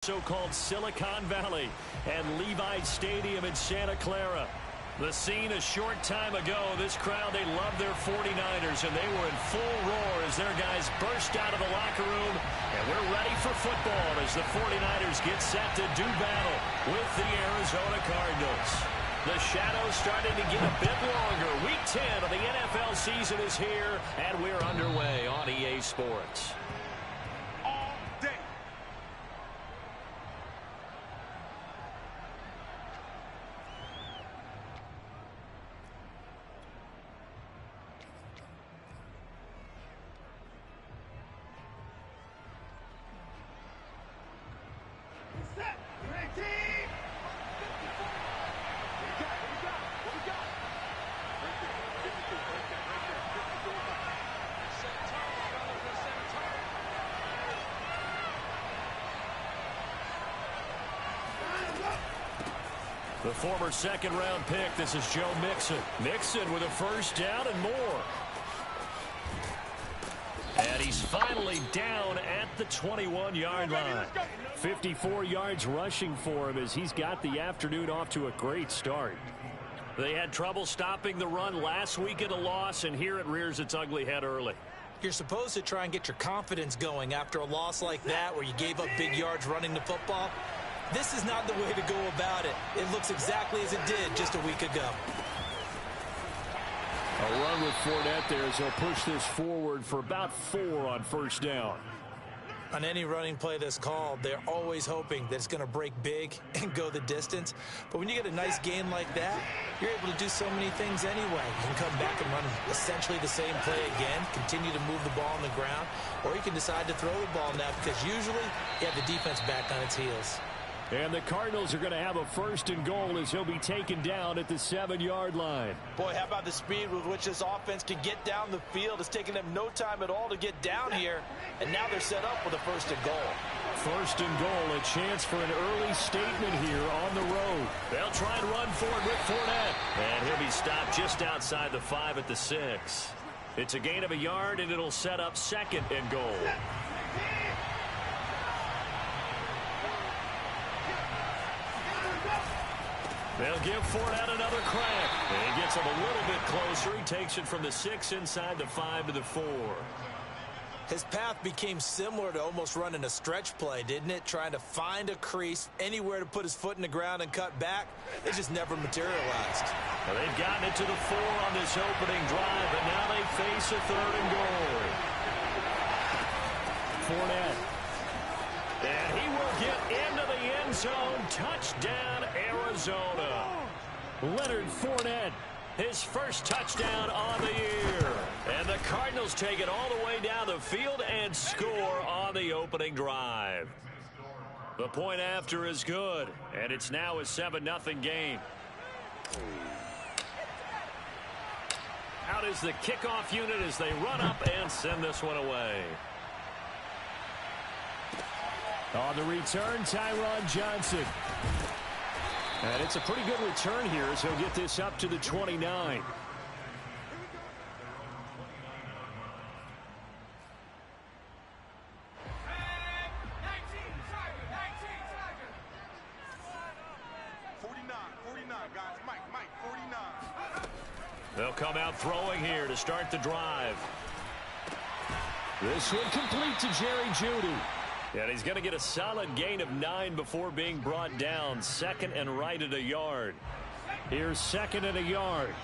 So-called Silicon Valley and Levi Stadium in Santa Clara. The scene a short time ago, this crowd, they loved their 49ers, and they were in full roar as their guys burst out of the locker room. And we're ready for football as the 49ers get set to do battle with the Arizona Cardinals. The shadow's starting to get a bit longer. Week 10 of the NFL season is here, and we're underway on EA Sports. The former second-round pick, this is Joe Mixon. Mixon with a first down and more. And he's finally down at the 21-yard line. 54 yards rushing for him as he's got the afternoon off to a great start. They had trouble stopping the run last week at a loss, and here it rears its ugly head early. You're supposed to try and get your confidence going after a loss like that where you gave up big yards running the football. This is not the way to go about it. It looks exactly as it did just a week ago. A run with Fournette there as he'll push this forward for about 4 on first down. On any running play that's called, they're always hoping that it's going to break big and go the distance. But when you get a nice gain like that, you're able to do so many things anyway. You can come back and run essentially the same play again, continue to move the ball on the ground, or you can decide to throw the ball now because usually you have the defense back on its heels. And the Cardinals are going to have a first and goal as he'll be taken down at the 7-yard line. Boy, how about the speed with which this offense can get down the field? It's taken them no time at all to get down here, and now they're set up with a first and goal. First and goal, a chance for an early statement here on the road. They'll try and run forward with Fournette. And he'll be stopped just outside the 5 at the 6. It's a gain of a yard, and it'll set up second and goal. They'll give Fournette another crack. And he gets him a little bit closer. He takes it from the 6 inside the 5 to the 4. His path became similar to almost running a stretch play, didn't it? Trying to find a crease, anywhere to put his foot in the ground and cut back. It just never materialized. Well, they've gotten it to the 4 on this opening drive, and now they face a 3rd and goal. Fournette. And he will get into the end zone. Touchdown, Arizona. Leonard Fournette, his first touchdown on the year. And the Cardinals take it all the way down the field and score on the opening drive. The point after is good, and it's now a 7-0 game. Out is the kickoff unit as they run up and send this one away. On the return, Tyron Johnson. And it's a pretty good return here as he'll get this up to the 29. They'll come out throwing here to start the drive. This one complete to Jerry Jeudy. And he's going to get a solid gain of 9 before being brought down. Second and right at a yard. Here's second and a yard.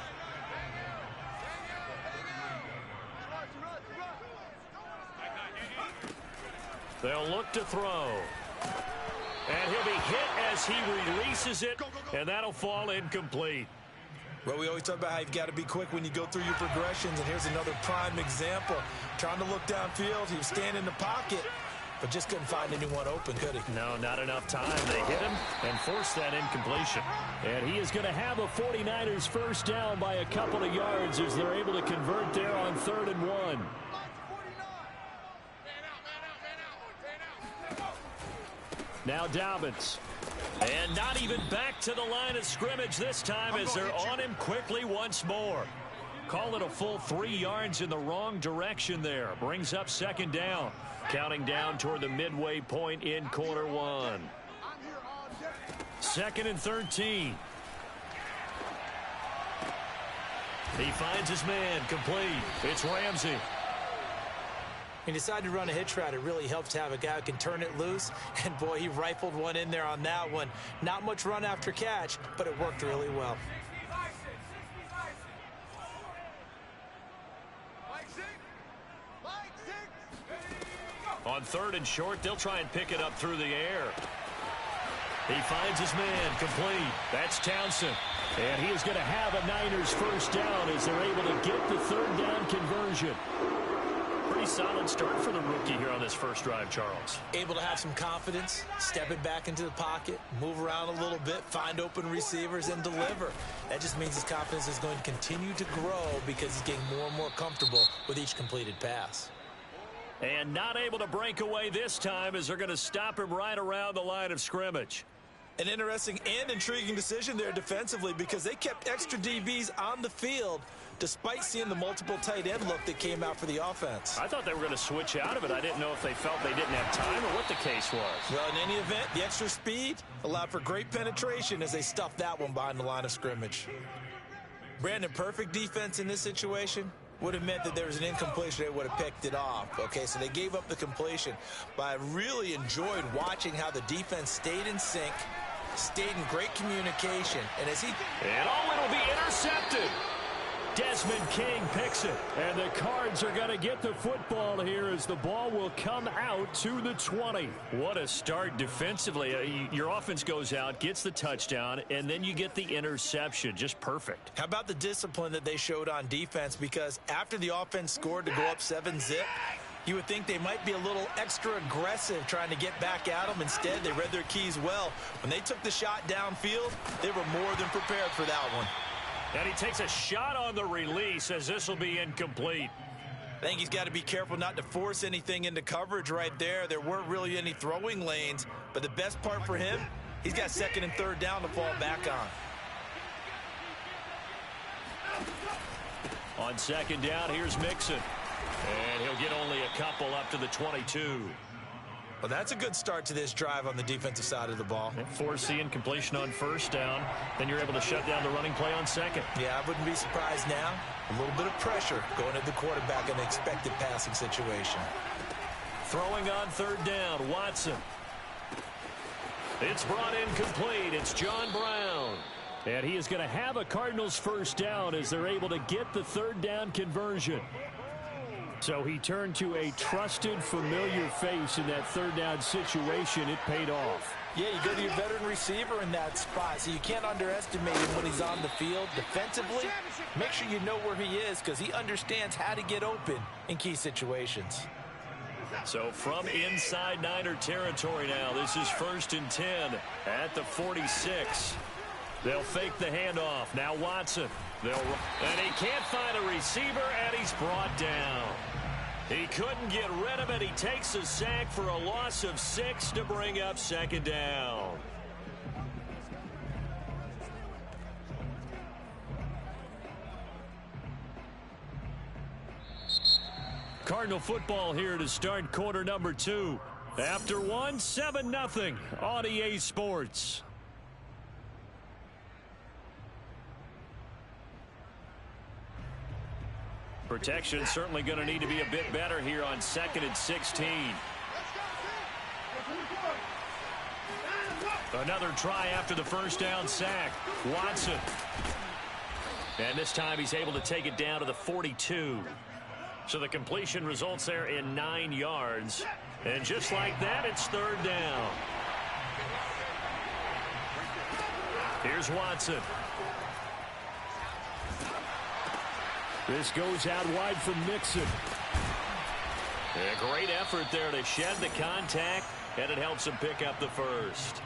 They'll look to throw. And he'll be hit as he releases it, and that'll fall incomplete. Well, we always talk about how you've got to be quick when you go through your progressions, and here's another prime example. Trying to look downfield, he was standing in the pocket, but just couldn't find anyone open, could he? No, not enough time. They hit him and forced that incompletion. And he is going to have a 49ers first down by a couple of yards as they're able to convert there on 3rd and 1. Now Dobbins. And not even back to the line of scrimmage this time as they're on him quickly once more. Call it a full 3 yards in the wrong direction there. Brings up second down. Counting down toward the midway point in quarter one. 2nd and 13. He finds his man, complete. It's Ramsey. He decided to run a hitch route. It really helps to have a guy who can turn it loose. And, boy, he rifled one in there on that one. Not much run after catch, but it worked really well. On 3rd and short, they'll try and pick it up through the air. He finds his man, complete. That's Townsend. And he is going to have a Niners first down as they're able to get the 3rd down conversion. Pretty solid start for the rookie here on this first drive, Charles. Able to have some confidence, stepping back into the pocket, move around a little bit, find open receivers, and deliver. That just means his confidence is going to continue to grow because he's getting more and more comfortable with each completed pass. And not able to break away this time as they're going to stop him right around the line of scrimmage. An interesting and intriguing decision there defensively because they kept extra DBs on the field despite seeing the multiple tight end look that came out for the offense. I thought they were going to switch out of it. I didn't know if they felt they didn't have time or what the case was. Well, in any event, the extra speed allowed for great penetration as they stuffed that one behind the line of scrimmage. Brandon, perfect defense in this situation would have meant that there was an incompletion. They would have picked it off. Okay, so they gave up the completion. But I really enjoyed watching how the defense stayed in sync, stayed in great communication. And as he... And it'll be intercepted. Desmond King picks it. And the Cards are going to get the football here as the ball will come out to the 20. What a start defensively. Your offense goes out, gets the touchdown, and then you get the interception. Just perfect. How about the discipline that they showed on defense? Because after the offense scored to go up 7-zip, you would think they might be a little extra aggressive trying to get back at them. Instead, they read their keys well. When they took the shot downfield, they were more than prepared for that one. And he takes a shot on the release as this will be incomplete. I think he's got to be careful not to force anything into coverage right there. There weren't really any throwing lanes, but the best part for him, he's got 2nd and 3rd down to fall back on. On 2nd down, here's Mixon. And he'll get only a couple up to the 22. Well, that's a good start to this drive on the defensive side of the ball. Force the incompletion on 1st down. Then you're able to shut down the running play on 2nd. Yeah, I wouldn't be surprised now. A little bit of pressure going at the quarterback in an expected passing situation. Throwing on 3rd down, Watson. It's brought in complete. It's John Brown. And he is going to have a Cardinals first down as they're able to get the 3rd down conversion. So he turned to a trusted, familiar face in that 3rd down situation. It paid off. Yeah, you go to your veteran receiver in that spot, so you can't underestimate him when he's on the field. Defensively, make sure you know where he is because he understands how to get open in key situations. So from inside Niner territory now, this is 1st and 10 at the 46. They'll fake the handoff. Now Watson. And he can't find a receiver, and he's brought down. He couldn't get rid of it. He takes a sack for a loss of 6 to bring up 2nd down. Cardinal football here to start quarter number 2. After 1, 7-0 on EA Sports. Protection certainly going to need to be a bit better here on 2nd and 16. Another try after the 1st down sack. Watson. And this time he's able to take it down to the 42. So the completion results there in 9 yards. And just like that, it's 3rd down. Here's Watson. This goes out wide from Mixon. A great effort there to shed the contact, and it helps him pick up the 1st.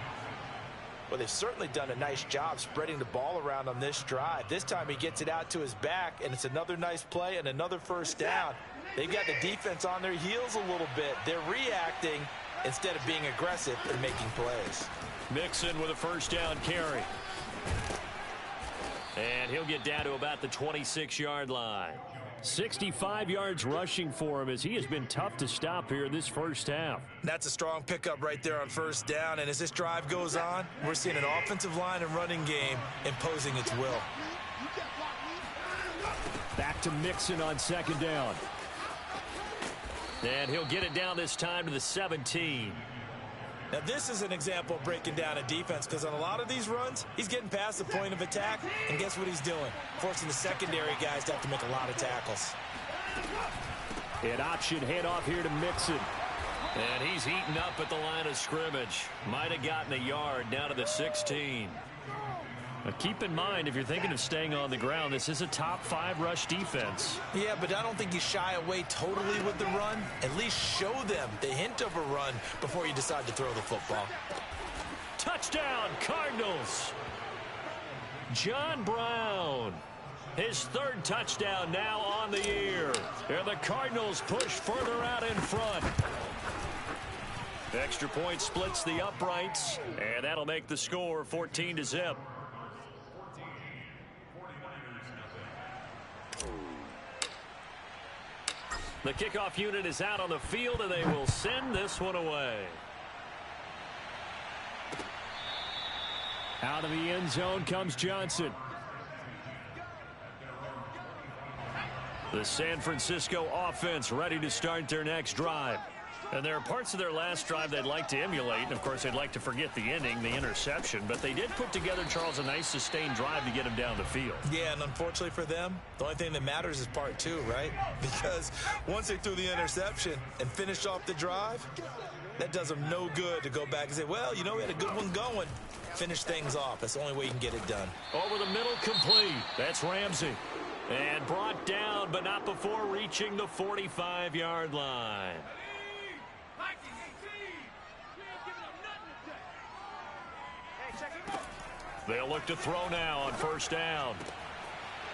Well, they've certainly done a nice job spreading the ball around on this drive. This time he gets it out to his back, and it's another nice play and another 1st down. They've got the defense on their heels a little bit. They're reacting instead of being aggressive and making plays. Mixon with a 1st down carry. And he'll get down to about the 26-yard line. 65 yards rushing for him as he has been tough to stop here this first half. That's a strong pickup right there on first down, and as this drive goes on, we're seeing an offensive line and running game imposing its will. Back to Mixon on second down. And he'll get it down this time to the 17. Now, this is an example of breaking down a defense because on a lot of these runs, he's getting past the point of attack, and guess what he's doing? Forcing the secondary guys to have to make a lot of tackles. An option handoff here to Mixon. And he's eaten up at the line of scrimmage. Might have gotten a yard down to the 16. Now keep in mind, if you're thinking of staying on the ground, this is a top 5 rush defense. Yeah, but I don't think you shy away totally with the run. At least show them the hint of a run before you decide to throw the football. Touchdown, Cardinals. John Brown. His 3rd touchdown now on the year. And the Cardinals push further out in front. Extra point splits the uprights, and that'll make the score 14-0. The kickoff unit is out on the field, and they will send this one away. Out of the end zone comes Johnson. The San Francisco offense ready to start their next drive. And there are parts of their last drive they'd like to emulate. And, of course, they'd like to forget the ending, the interception. But they did put together, Charles, a nice sustained drive to get him down the field. Yeah, and unfortunately for them, the only thing that matters is part 2, right? Because once they threw the interception and finished off the drive, that does them no good to go back and say, well, you know, we had a good one going. Finish things off. That's the only way you can get it done. Over the middle, complete. That's Ramsey. And brought down, but not before reaching the 45-yard line. They'll look to throw now on first down.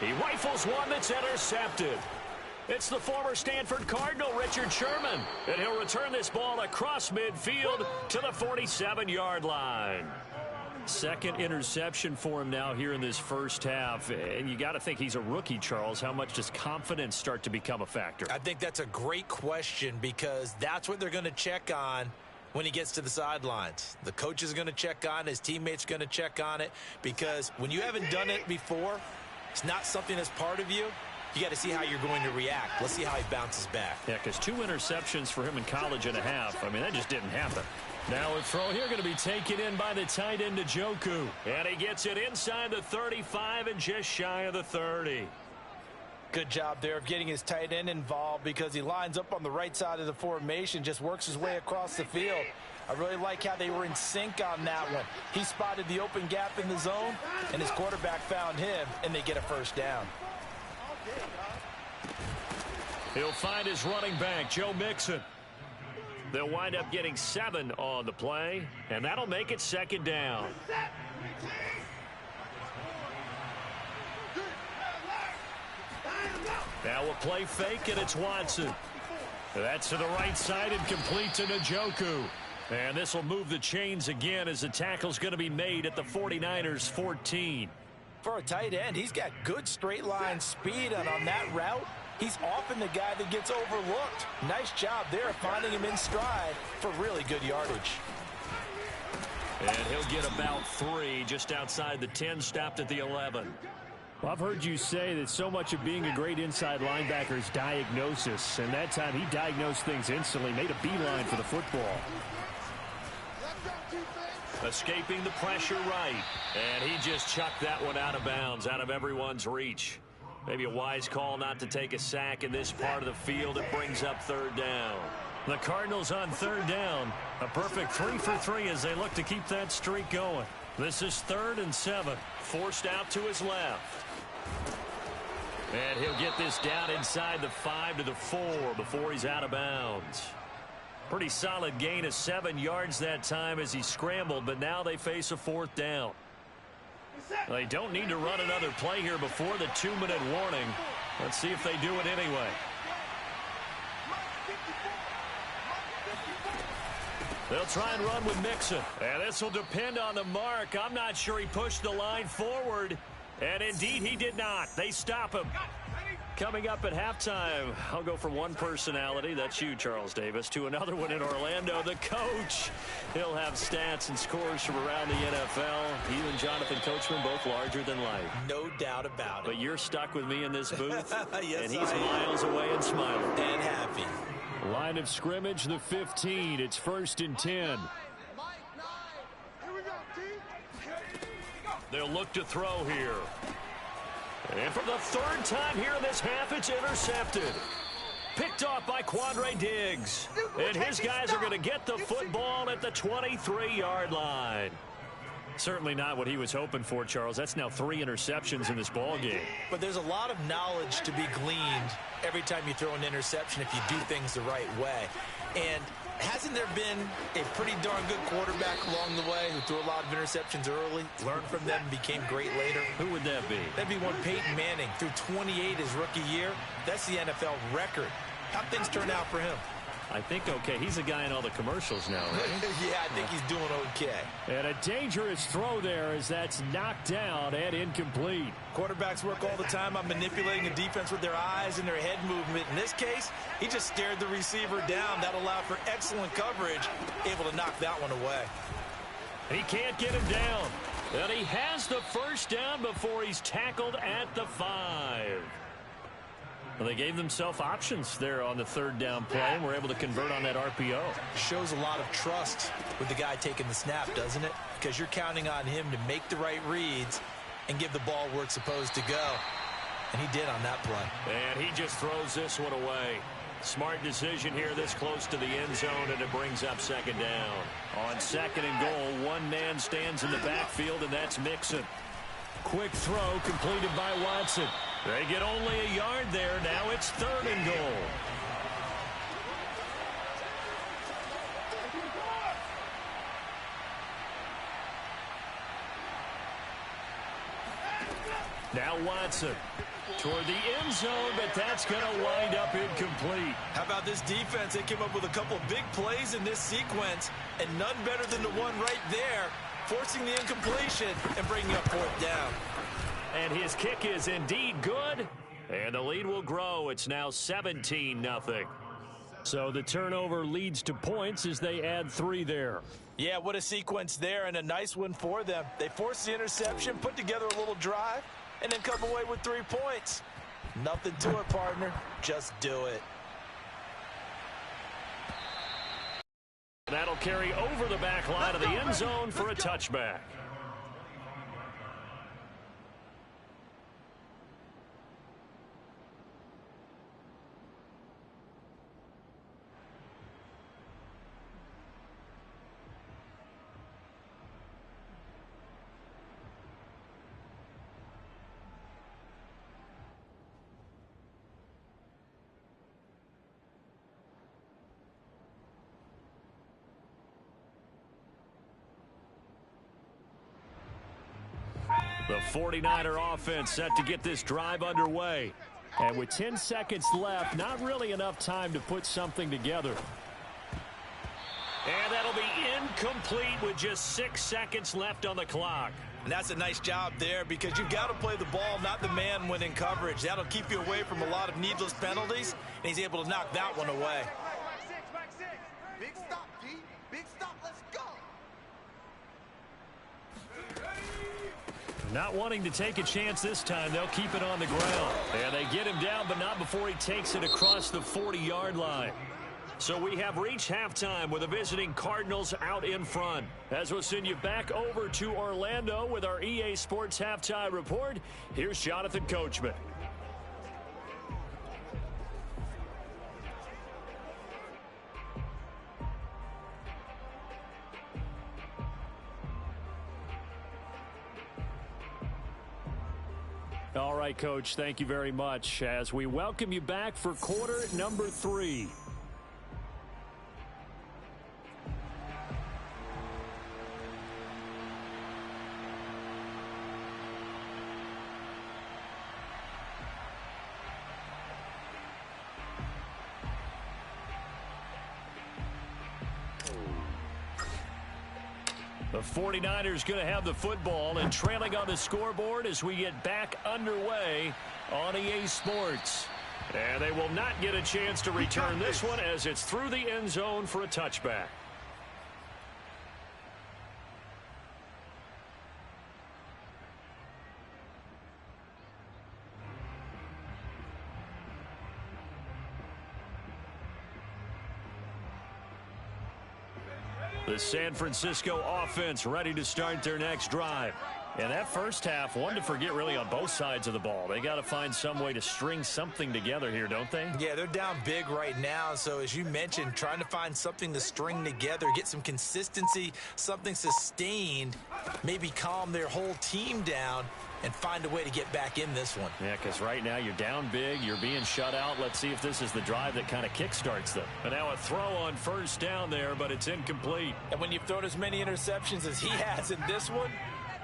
He rifles one that's intercepted. It's the former Stanford Cardinal, Richard Sherman. And he'll return this ball across midfield to the 47-yard line. 2nd interception for him now here in this first half. And you got to think he's a rookie, Charles. How much does confidence start to become a factor? I think that's a great question because that's what they're going to check on when he gets to the sidelines. The coach is going to check on it. His teammates are going to check on it because when you haven't done it before, it's not something that's part of you. You got to see how you're going to react. Let's see how he bounces back. Yeah, because 2 interceptions for him in college and a half. I mean, that just didn't happen. Now a throw here going to be taken in by the tight end, Njoku. And he gets it inside the 35 and just shy of the 30. Good job there of getting his tight end involved because he lines up on the right side of the formation, just works his way across the field. I really like how they were in sync on that one. He spotted the open gap in the zone, and his quarterback found him, and they get a first down. He'll find his running back, Joe Mixon. They'll wind up getting 7 on the play, and that'll make it 2nd down. Now a play fake, and it's Watson. That's to the right side and complete to Njoku. And this will move the chains again as the tackle's going to be made at the 49ers 14. For a tight end, he's got good straight line speed, and on that route, he's often the guy that gets overlooked. Nice job there finding him in stride for really good yardage. And he'll get about 3 just outside the 10, stopped at the 11. Well, I've heard you say that so much of being a great inside linebacker is diagnosis, and that time he diagnosed things instantly, made a beeline for the football. Escaping the pressure right, and he just chucked that one out of bounds, out of everyone's reach. Maybe a wise call not to take a sack in this part of the field. It brings up 3rd down. The Cardinals on 3rd down. A perfect 3 for 3 as they look to keep that streak going. This is 3rd and 7. Forced out to his left. And he'll get this down inside the 5 to the 4 before he's out of bounds. Pretty solid gain of 7 yards that time as he scrambled, but now they face a 4th down. They don't need to run another play here before the 2-minute warning. Let's see if they do it anyway. They'll try and run with Mixon. And this will depend on the mark. I'm not sure he pushed the line forward. And indeed he did not. They stop him. Coming up at halftime, I'll go from one personality, that's you, Charles Davis, to another one in Orlando, the coach. He'll have stats and scores from around the NFL. You and Jonathan Coachman both larger than life. No doubt about it. But you're stuck with me in this booth, yes, and he's miles away and smiling. And happy. Line of scrimmage, the 15. It's 1st and 10. They'll look to throw here. And for the 3rd time here in this half, it's intercepted. Picked off by Quandre Diggs. And his guys are going to get the football at the 23-yard line. Certainly not what he was hoping for, Charles. That's now 3 interceptions in this ball game. But there's a lot of knowledge to be gleaned every time you throw an interception if you do things the right way. And hasn't there been a pretty darn good quarterback along the way who threw a lot of interceptions early, learned from them, and became great later? Who would that be? That'd be one Peyton Manning. Threw 28 his rookie year. That's the NFL record. How'd things turn out for him? I think okay. He's a guy in all the commercials now, right? Yeah, I think he's doing okay. And a dangerous throw there as that's knocked down and incomplete. Quarterbacks work all the time on manipulating a defense with their eyes and their head movement. In this case, he just stared the receiver down. That allowed for excellent coverage, able to knock that one away. He can't get him down. And he has the first down before he's tackled at the 5. Well, they gave themselves options there on the 3rd down play and were able to convert on that RPO. Shows a lot of trust with the guy taking the snap, doesn't it? Because you're counting on him to make the right reads and give the ball where it's supposed to go. And he did on that play. And he just throws this one away. Smart decision here this close to the end zone, and it brings up 2nd down. On 2nd and goal, one man stands in the backfield, and that's Mixon. Quick throw completed by Watson. They get only a yard there. Now it's 3rd and goal. Now Watson toward the end zone, but that's going to wind up incomplete. How about this defense? They came up with a couple big plays in this sequence, and none better than the one right there, forcing the incompletion and bringing up 4th down. And his kick is indeed good, and the lead will grow. It's now 17-0. So the turnover leads to points as they add 3 there. Yeah, what a sequence there, and a nice one for them. They forced the interception, put together a little drive, and then come away with 3 points. Nothing to it, partner. Just do it. That'll carry over the back line of the end zone for a touchback. The 49er offense set to get this drive underway. And with 10 seconds left, not really enough time to put something together. And that'll be incomplete with just 6 seconds left on the clock. And that's a nice job there because you've got to play the ball, not the man when in coverage. That'll keep you away from a lot of needless penalties, and he's able to knock that one away. Back six. Big stop, D. Big stop. Let's go. Not wanting to take a chance this time, they'll keep it on the ground. And they get him down, but not before he takes it across the 40-yard line. So we have reached halftime with the visiting Cardinals out in front. As we'll send you back over to Orlando with our EA Sports Halftime Report, here's Jonathan Coachman. All right, Coach, thank you very much as we welcome you back for quarter number 3. The 49ers going to have the football and trailing on the scoreboard as we get back underway on EA Sports. And they will not get a chance to return this one as it's through the end zone for a touchback. The San Francisco offense ready to start their next drive. And that first half, one to forget really on both sides of the ball. They got to find some way to string something together here, don't they? Yeah, they're down big right now. So as you mentioned, trying to find something to string together, get some consistency, something sustained, maybe calm their whole team down and find a way to get back in this one. Yeah, because right now you're down big, you're being shut out. Let's see if this is the drive that kind of kickstarts them. And now a throw on first down there, but it's incomplete. And when you've thrown as many interceptions as he has in this one,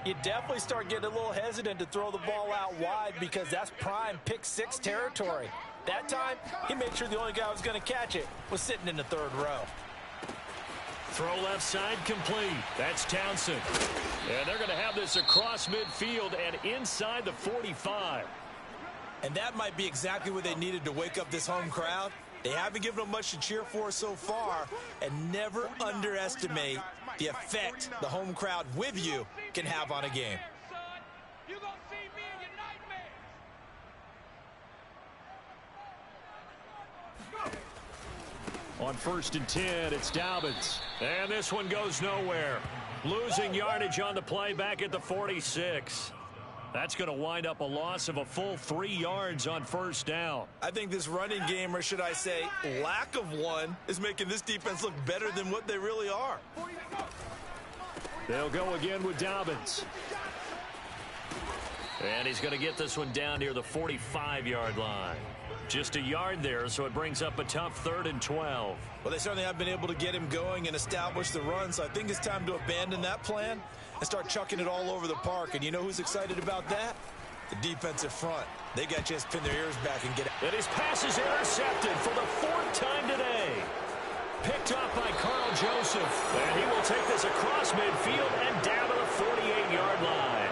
you definitely start getting a little hesitant to throw the ball out wide because that's prime pick-six territory. That time, he made sure the only guy who was going to catch it was sitting in the third row. Throw left side complete. That's Townsend. And they're going to have this across midfield and inside the 45. And that might be exactly what they needed to wake up this home crowd. They haven't given them much to cheer for so far, and never underestimate the effect the home crowd with you can have on a game. On 1st and 10, it's Dobbins. And this one goes nowhere. Losing yardage on the play back at the 46. That's going to wind up a loss of a full 3 yards on first down. I think this running game, or should I say lack of one, is making this defense look better than what they really are. They'll go again with Dobbins. And he's going to get this one down near the 45-yard line. Just a yard there, so it brings up a tough 3rd and 12. Well, they certainly have been able to get him going and establish the run, so I think it's time to abandon that plan and start chucking it all over the park. And you know who's excited about that? The defensive front. They got a chance to pin their ears back and get it. And his pass is intercepted for the 4th time today. Picked up by Carl Joseph. And he will take this across midfield and down to the 48-yard line.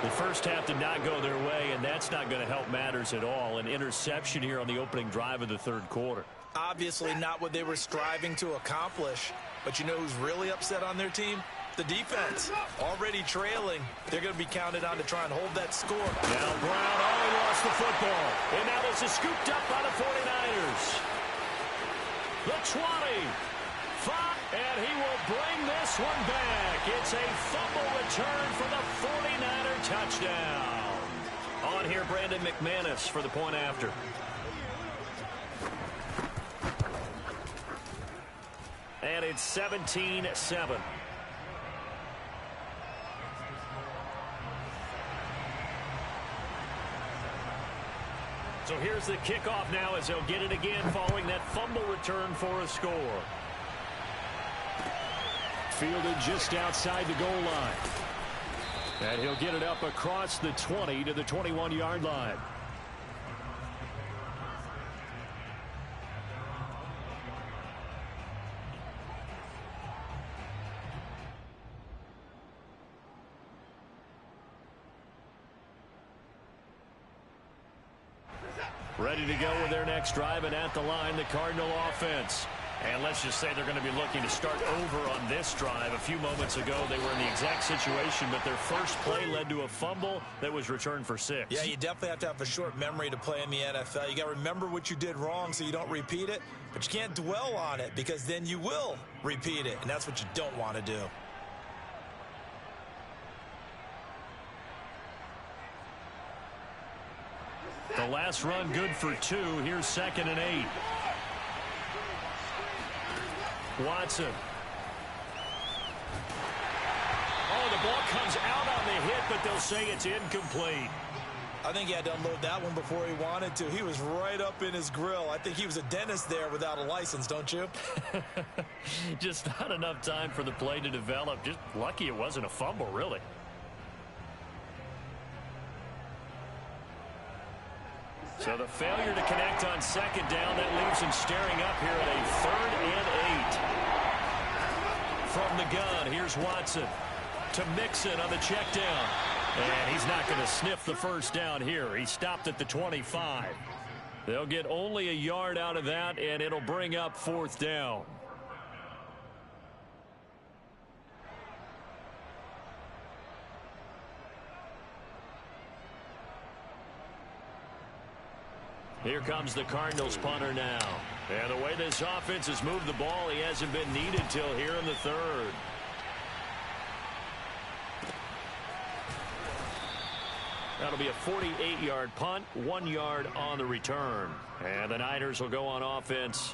The first half did not go their way, and that's not going to help matters at all. An interception here on the opening drive of the 3rd quarter. Obviously not what they were striving to accomplish. But you know who's really upset on their team? The defense. Already trailing. They're going to be counted on to try and hold that score. Now Brown, he lost the football. And now this is scooped up by the 49ers. The 20. And he will bring this one back. It's a fumble return for the 49er touchdown. On here, Brandon McManus for the point after. And it's 17-7. So here's the kickoff now as they'll get it again following that fumble return for a score. Fielded just outside the goal line. And he'll get it up across the 20 to the 21-yard line. Ready to go with their next drive, and at the line, the Cardinal offense. And let's just say they're going to be looking to start over on this drive. A few moments ago, they were in the exact situation, but their first play led to a fumble that was returned for 6. Yeah, you definitely have to have a short memory to play in the NFL. You got to remember what you did wrong so you don't repeat it, but you can't dwell on it because then you will repeat it, and that's what you don't want to do. The last run good for 2. Here's 2nd and 8. Watson. Oh, the ball comes out on the hit, but they'll say it's incomplete. I think he had to unload that one before he wanted to. He was right up in his grill. I think he was a dentist there without a license, don't you? Just not enough time for the play to develop. Just lucky it wasn't a fumble, really. So the failure to connect on 2nd down, that leaves him staring up here at a 3rd and 8. From the gun, here's Watson to Mixon on the check down. And he's not going to sniff the first down here. He stopped at the 25. They'll get only a yard out of that, and it'll bring up 4th down. Here comes the Cardinals punter now. And the way this offense has moved the ball, he hasn't been needed till here in the 3rd. That'll be a 48-yard punt, 1 yard on the return. And the Niners will go on offense,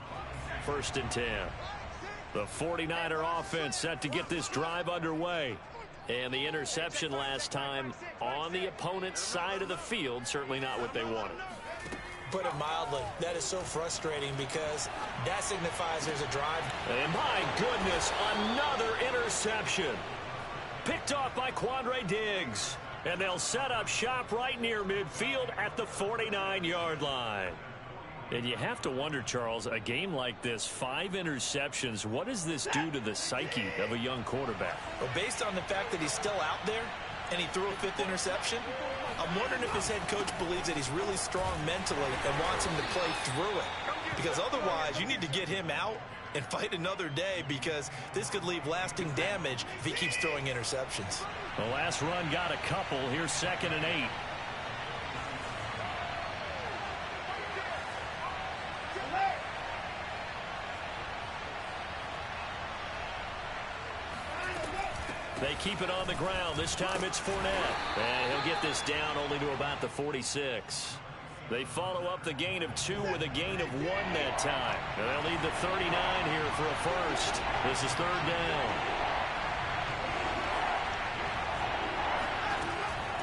1st and 10. The 49er offense set to get this drive underway. And the interception last time on the opponent's side of the field, certainly not what they wanted. Put it mildly, that is so frustrating because that signifies there's a drive. And my goodness, another interception. Picked off by Quandre Diggs. And they'll set up shop right near midfield at the 49-yard line. And you have to wonder, Charles, a game like this, 5 interceptions, what does this do to the psyche of a young quarterback? Well, based on the fact that he's still out there and he threw a 5th interception, I'm wondering if his head coach believes that he's really strong mentally and wants him to play through it. Because otherwise, you need to get him out and fight another day, because this could leave lasting damage if he keeps throwing interceptions. The last run got a couple. Here's 2nd and 8. They keep it on the ground. This time it's Fournette. And he'll get this down only to about the 46. They follow up the gain of 2 with a gain of 1 that time. And they'll need the 39 here for a first. This is 3rd down.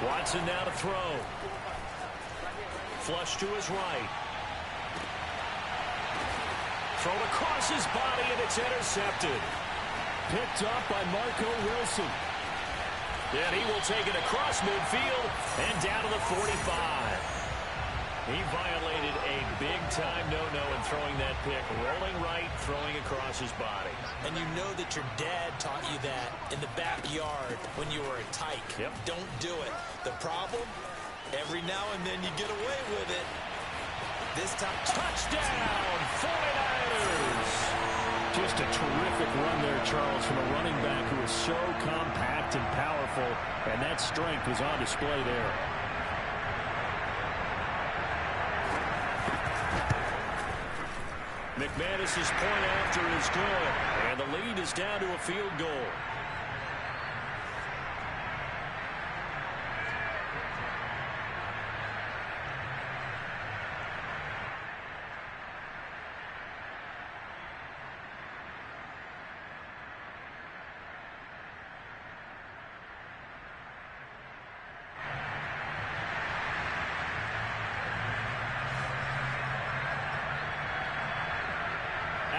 Watson now to throw. Flush to his right. Thrown across his body, and it's intercepted. Picked up by Marco Wilson. And he will take it across midfield and down to the 45. He violated a big-time no-no in throwing that pick. Rolling right, throwing across his body. And you know that your dad taught you that in the backyard when you were a tyke. Yep. Don't do it. The problem, every now and then you get away with it. This time, touchdown, 49ers! Just a terrific run there, Charles, from a running back who is so compact and powerful, and that strength was on display there. McManus's point after is good, and the lead is down to a field goal.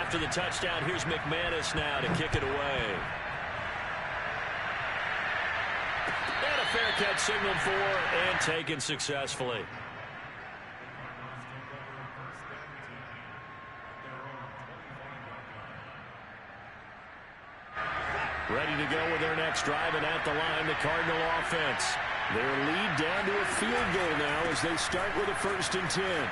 After the touchdown, here's McManus now to kick it away. And a fair catch signaled for and taken successfully. Ready to go with their next drive, and at the line, the Cardinal offense. Their lead down to a field goal now as they start with a 1st and 10.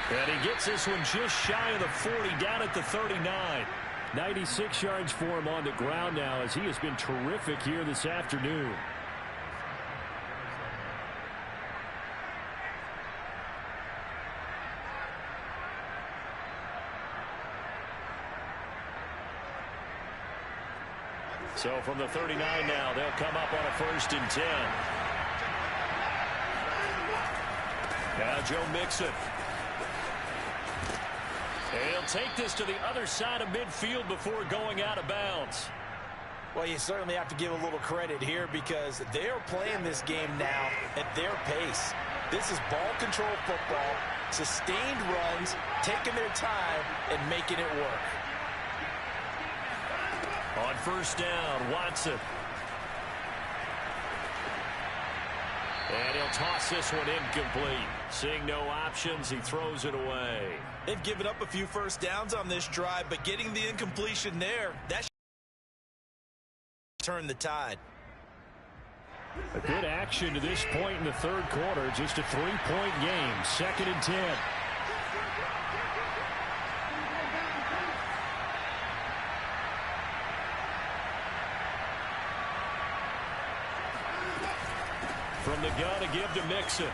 And he gets this one just shy of the 40, down at the 39. 96 yards for him on the ground now, as he has been terrific here this afternoon. So from the 39 now, they'll come up on a 1st and 10. Now Joe Mixon. And he'll take this to the other side of midfield before going out of bounds. Well, you certainly have to give a little credit here because they're playing this game now at their pace. This is ball control football, sustained runs, taking their time and making it work. On 1st down, Watson. And he'll toss this one incomplete. Seeing no options, he throws it away. They've given up a few 1st downs on this drive, but getting the incompletion there, that should turn the tide. A good action to this point in the third quarter. Just a 3-point game. 2nd and 10. From the gun, a give to Mixon.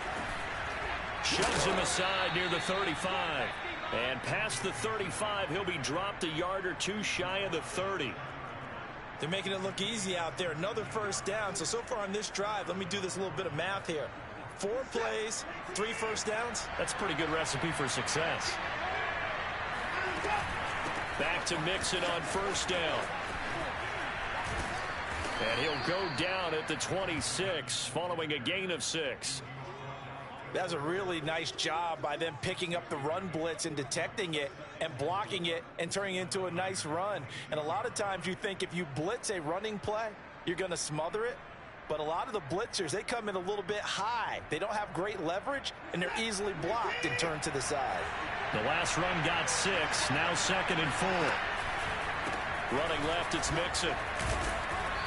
Shoves him aside near the 35. And past the 35, he'll be dropped a yard or two shy of the 30. They're making it look easy out there. Another first down. So far on this drive, let me do this little bit of math here. 4 plays, 3 first downs. That's a pretty good recipe for success. Back to Mixon on first down. And he'll go down at the 26 following a gain of 6. That was a really nice job by them picking up the run blitz and detecting it and blocking it and turning it into a nice run. And a lot of times you think if you blitz a running play, you're going to smother it. But a lot of the blitzers, they come in a little bit high. They don't have great leverage, and they're easily blocked and turned to the side. The last run got 6. Now 2nd and 4. Running left, it's Mixon.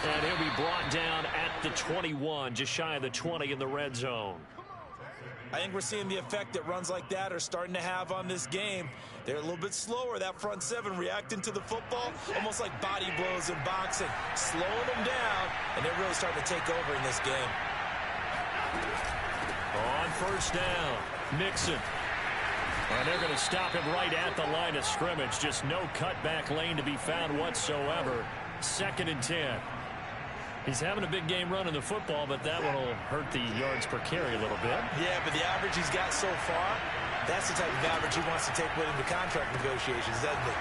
And he'll be brought down at the 21, just shy of the 20 in the red zone. I think we're seeing the effect that runs like that are starting to have on this game. They're a little bit slower, that front 7, reacting to the football, almost like body blows in boxing, slowing them down, and they're really starting to take over in this game. On first down, Mixon. And they're going to stop him right at the line of scrimmage. Just no cutback lane to be found whatsoever. 2nd and 10. He's having a big game running the football, but that one will hurt the yards per carry a little bit. Yeah, but the average he's got so far, that's the type of average he wants to take with him to contract negotiations, doesn't it?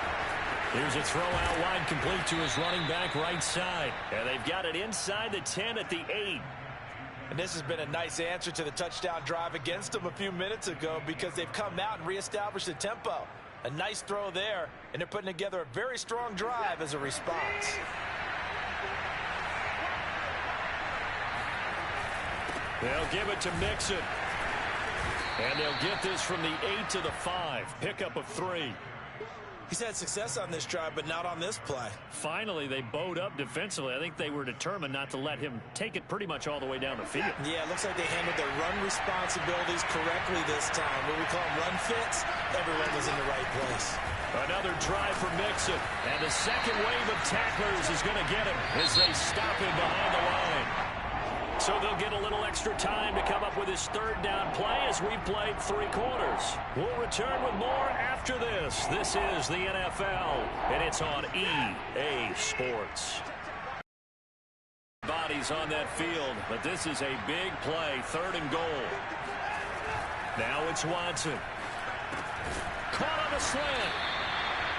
Here's a throw out wide, complete to his running back right side. And they've got it inside the 10 at the 8. And this has been a nice answer to the touchdown drive against them a few minutes ago because they've come out and reestablished the tempo. A nice throw there, and they're putting together a very strong drive as a response. They'll give it to Mixon. And they'll get this from the 8 to the 5. Pickup of 3. He's had success on this drive, but not on this play. Finally, they bowed up defensively. I think they were determined not to let him take it pretty much all the way down the field. Yeah, it looks like they handled their run responsibilities correctly this time. What we call them run fits, everyone was in the right place. Another drive for Mixon. And the second wave of tacklers is going to get him as they stop him behind the line. So they'll get a little extra time to come up with his third down play as we've played 3 quarters. We'll return with more after this. This is the NFL, and it's on EA Sports. Bodies on that field, but this is a big play, 3rd and goal. Now it's Watson. Caught on a slant.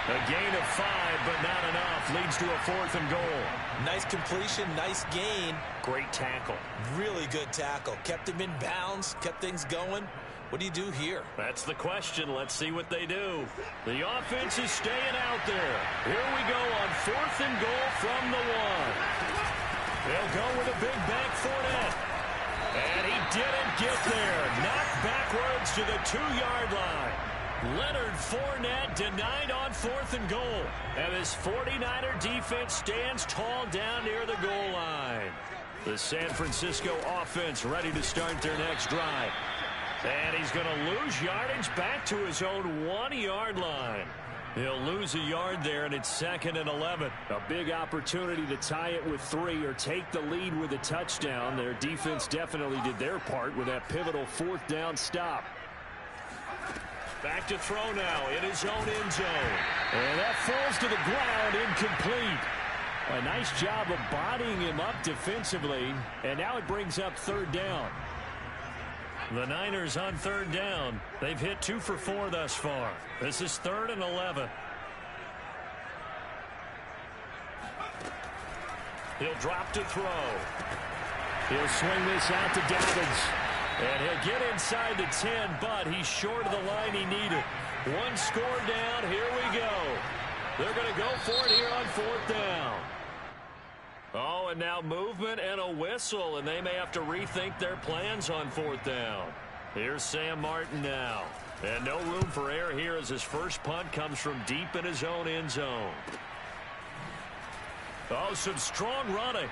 A gain of 5, but not enough. Leads to a 4th and goal. Nice completion, nice gain. Great tackle. Really good tackle. Kept him in bounds, kept things going. What do you do here? That's the question. Let's see what they do. The offense is staying out there. Here we go on 4th and goal from the 1. They'll go with a big bank Fournette. And he didn't get there. Knocked backwards to the 2-yard line. Leonard Fournette denied on 4th and goal. And this 49er defense stands tall down near the goal line. The San Francisco offense ready to start their next drive. And he's going to lose yardage back to his own 1-yard line. He'll lose a yard there, and it's 2nd and 11. A big opportunity to tie it with 3 or take the lead with a touchdown. Their defense definitely did their part with that pivotal 4th down stop. Back to throw now in his own end zone. And that falls to the ground, incomplete. A nice job of bodying him up defensively. And now it brings up 3rd down. The Niners on 3rd down. They've hit 2 for 4 thus far. This is 3rd and 11. He'll drop to throw. He'll swing this out to Dobbins. And he'll get inside the 10, but he's short of the line he needed. 1 score down. Here we go. They're going to go for it here on 4th down. Oh, and now movement and a whistle, and they may have to rethink their plans on 4th down. Here's Sam Martin now. And no room for error here as his first punt comes from deep in his own end zone. Oh, some strong running.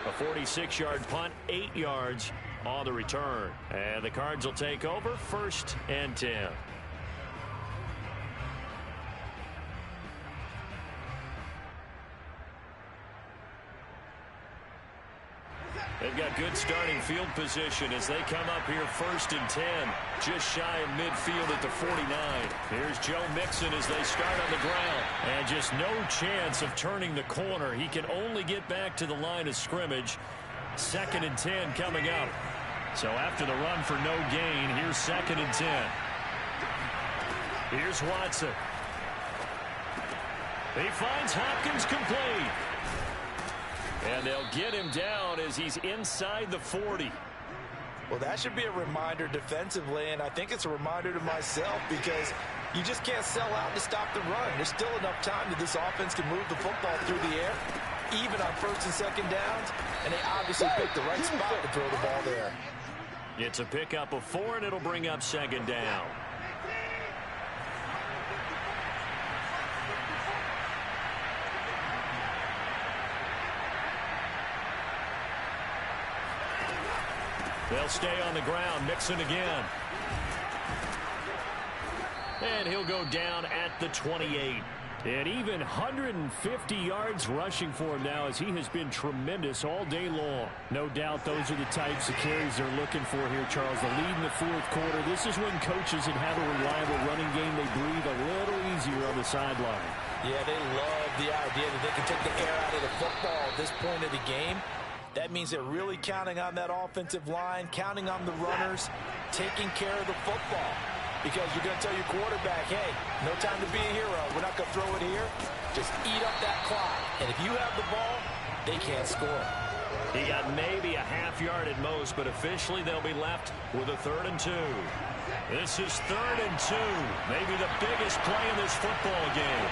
A 46-yard punt, 8 yards on the return. And the Cards will take over 1st and 10. They've got good starting field position as they come up here 1st and 10, just shy of midfield at the 49. Here's Joe Mixon as they start on the ground. And just no chance of turning the corner. He can only get back to the line of scrimmage. 2nd and 10 coming up. So after the run for no gain, here's 2nd and 10. Here's Watson. He finds Hopkins complete. And they'll get him down as he's inside the 40. Well, that should be a reminder defensively, and I think it's a reminder to myself because you just can't sell out to stop the run. There's still enough time that this offense can move the football through the air, even on 1st and 2nd downs, and they obviously picked the right spot to throw the ball there. It's a pickup of 4, and it'll bring up 2nd down. They'll stay on the ground. Mixon again. And he'll go down at the 28. And even 150 yards rushing for him now as he has been tremendous all day long. No doubt those are the types of carries they're looking for here, Charles. The lead in the 4th quarter. This is when coaches that have a reliable running game, they breathe a little easier on the sideline. Yeah, they love the idea that they can take the air out of the football at this point of the game. That means they're really counting on that offensive line, counting on the runners, taking care of the football. Because you're going to tell your quarterback, hey, no time to be a hero. We're not going to throw it here. Just eat up that clock. And if you have the ball, they can't score. He got maybe a half yard at most, but officially they'll be left with a 3rd and 2. This is 3rd and 2. Maybe the biggest play in this football game.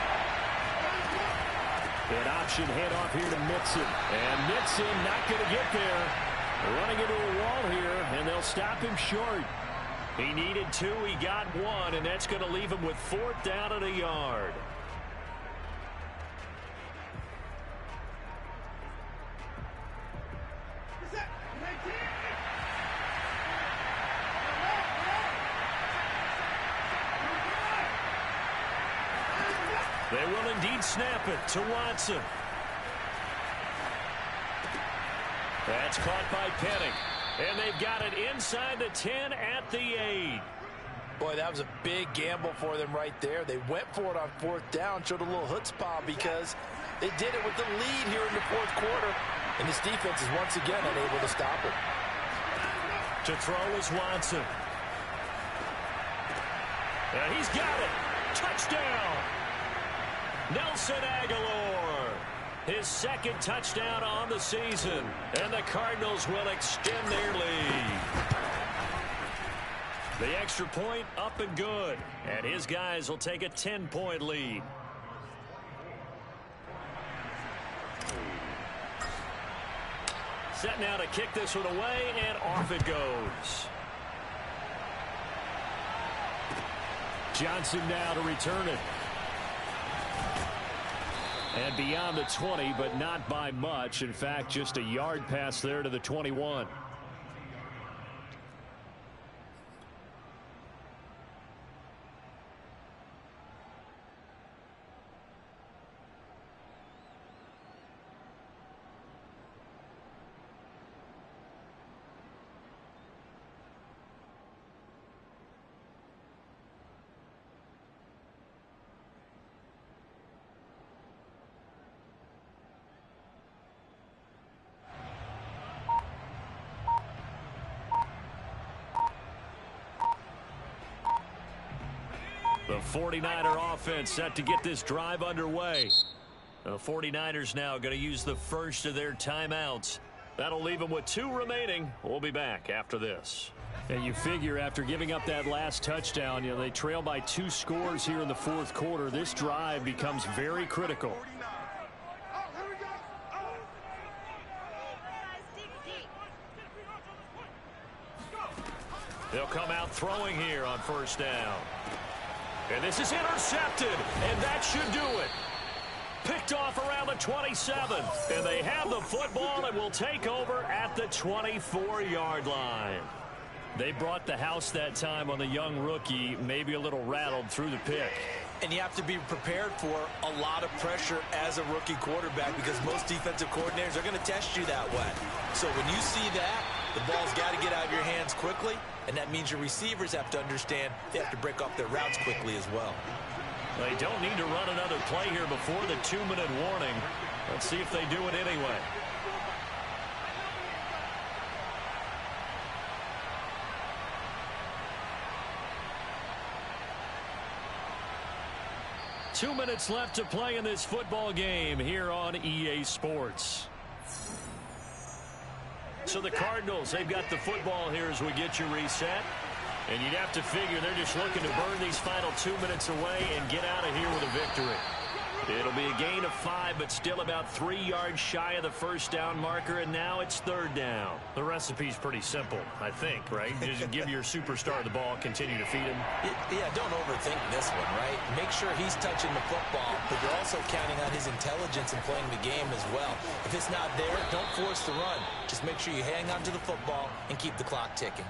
An option handoff here to Mixon. And Mixon not going to get there. Running into a wall here, and they'll stop him short. He needed 2. He got 1, and that's going to leave him with 4th down and a yard. They will indeed snap it to Watson. That's caught by Penning. And they've got it inside the 10 at the 8. Boy, that was a big gamble for them right there. They went for it on 4th down, showed a little chutzpah because they did it with the lead here in the 4th quarter. And this defense is once again unable to stop it. To throw is Watson. And he's got it. Touchdown. Nelson Aguilar. His 2nd touchdown on the season. And the Cardinals will extend their lead. The extra point up and good. And his guys will take a 10-point lead. Set now to kick this one away, and off it goes. Johnson now to return it. And beyond the 20, but not by much. In fact, just a yard pass there to the 21. The 49er offense set to get this drive underway. The 49ers now going to use the first of their timeouts. That'll leave them with 2 remaining. We'll be back after this. And you figure after giving up that last touchdown, they trail by 2 scores here in the 4th quarter. This drive becomes very critical. They'll come out throwing here on 1st down. And this is intercepted, and that should do it. Picked off around the 27. And they have the football and will take over at the 24-yard line. They brought the house that time on the young rookie, maybe a little rattled through the pick. And you have to be prepared for a lot of pressure as a rookie quarterback because most defensive coordinators are going to test you that way. So when you see that, the ball's got to get out of your hands quickly, and that means your receivers have to understand they have to break off their routes quickly as well. They don't need to run another play here before the 2-minute warning. Let's see if they do it anyway. Two minutes left to play in this football game here on EA Sports. So the Cardinals, they've got the football here as we get you reset. And you'd have to figure they're just looking to burn these final 2 minutes away and get out of here with a victory. It'll be a gain of 5, but still about 3 yards shy of the first down marker, and now it's third down. The recipe's pretty simple, I think, right? Just give your superstar the ball, continue to feed him. Yeah, don't overthink this one, right? Make sure he's touching the football, but you're also counting on his intelligence in playing the game as well. If it's not there, don't force the run. Just make sure you hang on to the football and keep the clock ticking.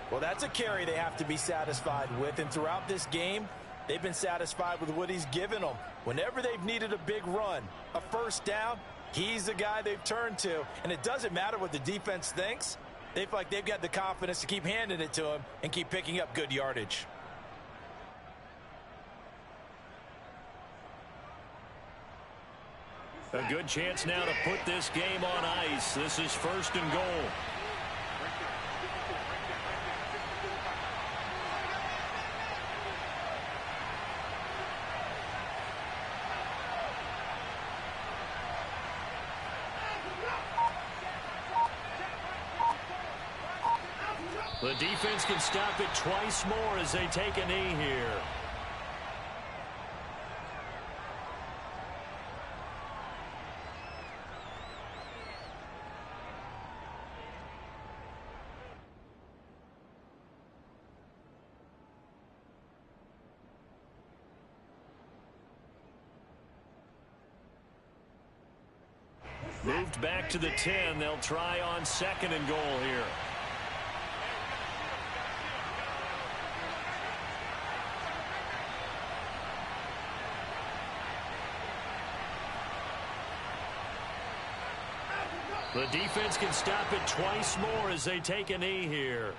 Well, that's a carry they have to be satisfied with, and throughout this game, they've been satisfied with what he's given them. Whenever they've needed a big run, a first down, he's the guy they've turned to. And it doesn't matter what the defense thinks. They feel like they've got the confidence to keep handing it to him and keep picking up good yardage. A good chance now to put this game on ice. This is first and goal. The defense can stop it twice more as they take a knee here. Moved back to the 10. They'll try on second and goal here. The defense can stop it twice more as they take a knee here.